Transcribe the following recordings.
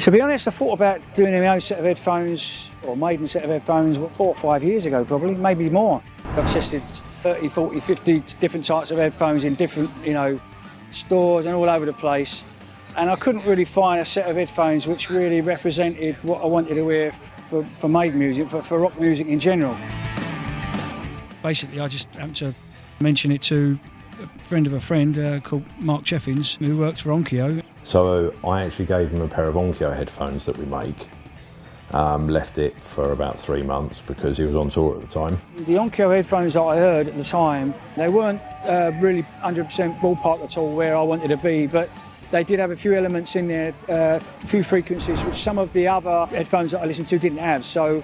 To be honest, I thought about doing my own set of headphones, or Maiden set of headphones, 4 or 5 years ago probably, maybe more. I tested 30, 40, 50 different types of headphones in different, stores and all over the place. And I couldn't really find a set of headphones which really represented what I wanted to hear for Maiden music, for rock music in general. Basically, I just happened to mention it to a friend called Mark Cheffins, who works for Onkyo. So I actually gave him a pair of Onkyo headphones that we make. Left it for about 3 months because he was on tour at the time. The Onkyo headphones that I heard at the time, they weren't really 100% ballpark at all where I wanted to be, but they did have a few elements in there, a few frequencies which some of the other headphones that I listened to didn't have, so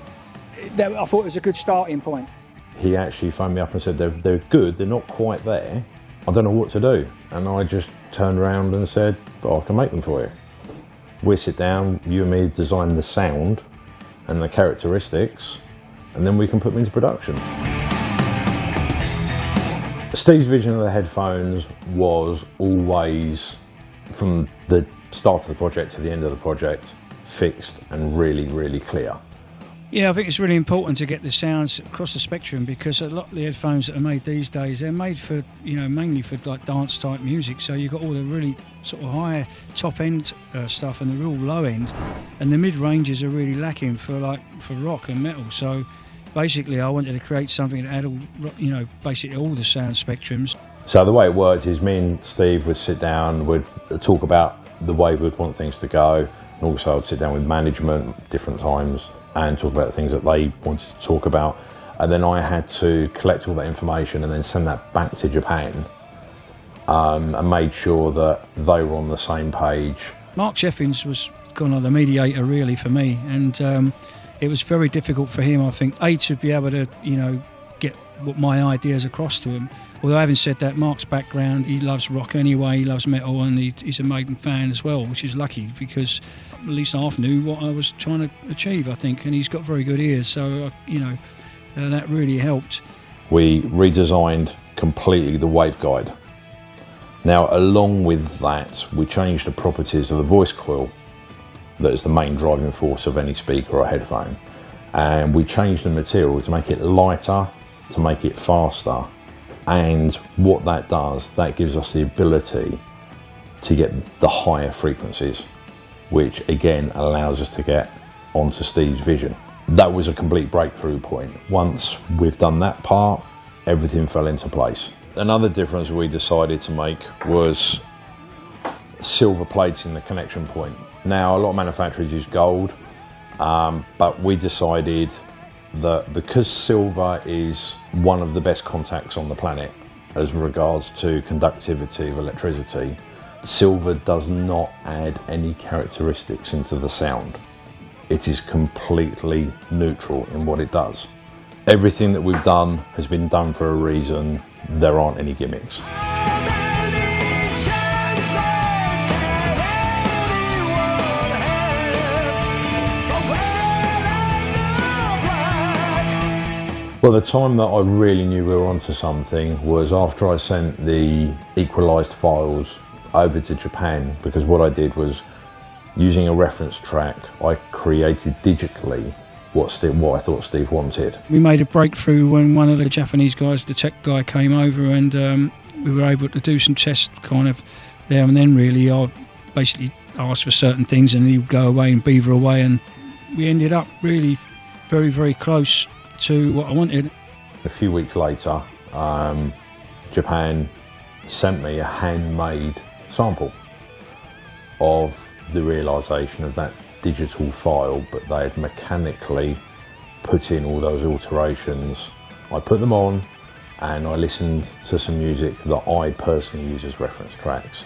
I thought it was a good starting point. He actually phoned me up and said, they're good, they're not quite there, I don't know what to do. And I just turned around and said, I can make them for you. We sit down, you and me design the sound and the characteristics, and then we can put them into production. Steve's vision of the headphones was always, from the start of the project to the end of the project, fixed and really, really clear. Yeah, I think it's really important to get the sounds across the spectrum, because a lot of the headphones that are made these days, they're made for, mainly for like dance type music. So you've got all the really sort of high top end stuff and the real low end, and the mid ranges are really lacking for rock and metal. So basically, I wanted to create something that had all, basically all the sound spectrums. So the way it worked is me and Steve would sit down, would talk about the way we'd want things to go, and also I'd sit down with management at different times and talk about the things that they wanted to talk about. And then I had to collect all that information and then send that back to Japan, and made sure that they were on the same page. Mark Cheffins was kind of the mediator really for me, and it was very difficult for him, I think, to be able to, get what my ideas across to him. Although having said that, Mark's background, he loves rock anyway, he loves metal, and he's a Maiden fan as well, which is lucky, because at least half knew what I was trying to achieve, I think, and he's got very good ears, so, that really helped. We redesigned completely the waveguide. Now, along with that, we changed the properties of the voice coil, that is the main driving force of any speaker or headphone, and we changed the material to make it lighter, to make it faster. And what that does, that gives us the ability to get the higher frequencies, which again allows us to get onto Steve's vision. That was a complete breakthrough point. Once we've done that part, everything fell into place. Another difference we decided to make was silver plates in the connection point. Now, a lot of manufacturers use gold, but we decided that because silver is one of the best contacts on the planet as regards to conductivity of electricity, silver does not add any characteristics into the sound. It is completely neutral in what it does. Everything that we've done has been done for a reason. There aren't any gimmicks. Well, the time that I really knew we were onto something was after I sent the equalised files over to Japan, because what I did was, using a reference track, I created digitally what I thought Steve wanted. We made a breakthrough when one of the Japanese guys, the tech guy, came over, and we were able to do some tests kind of there and then really. I basically asked for certain things and he would go away and beaver away, and we ended up really very, very close to what I wanted. A few weeks later, Japan sent me a handmade sample of the realisation of that digital file, but they had mechanically put in all those alterations. I put them on and I listened to some music that I personally use as reference tracks,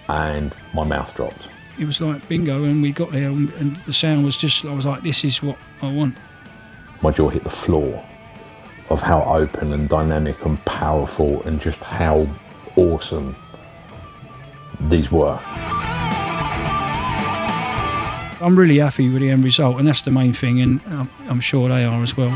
and my mouth dropped. It was like bingo, and we got there and the sound was just, I was like, this is what I want. My jaw hit the floor of how open and dynamic and powerful and just how awesome these were. I'm really happy with the end result, and that's the main thing, and I'm sure they are as well.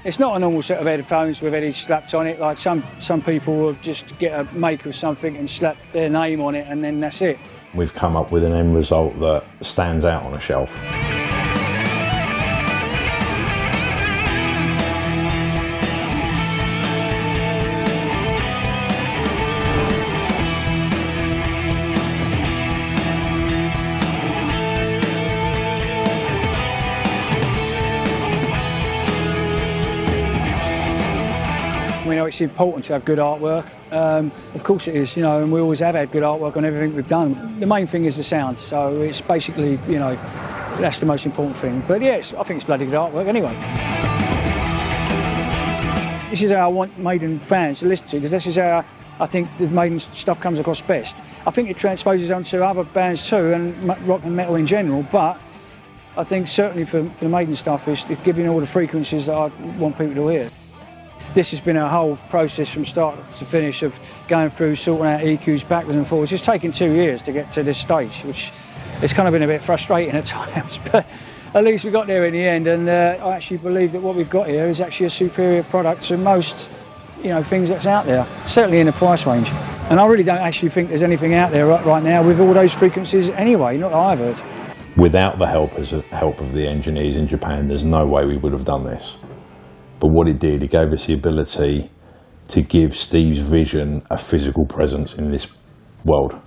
It's not a normal set of headphones with Eddie slapped on it, like some people will just get a make of something and slap their name on it and then that's it. we've come up with an end result that stands out on a shelf. We know it's important to have good artwork. Of course it is, you know, and we always have had good artwork on everything we've done. The main thing is the sound, so it's basically, you know, that's the most important thing. But yes, I think it's bloody good artwork anyway. This is how I want Maiden fans to listen to, because this is how I think the Maiden stuff comes across best. I think it transposes onto other bands too, and rock and metal in general, but I think certainly for the Maiden stuff is giving all the frequencies that I want people to hear. This has been a whole process from start to finish of going through, sorting out EQs backwards and forwards. It's taken 2 years to get to this stage, which it's kind of been a bit frustrating at times, but at least we got there in the end, and I actually believe that what we've got here is actually a superior product to most, you know, things that's out there, certainly in the price range. And I really don't actually think there's anything out there right now with all those frequencies anyway, not that I've heard. Without the help of the engineers in Japan, there's no way we would have done this. But what it did, it gave us the ability to give Steve's vision a physical presence in this world.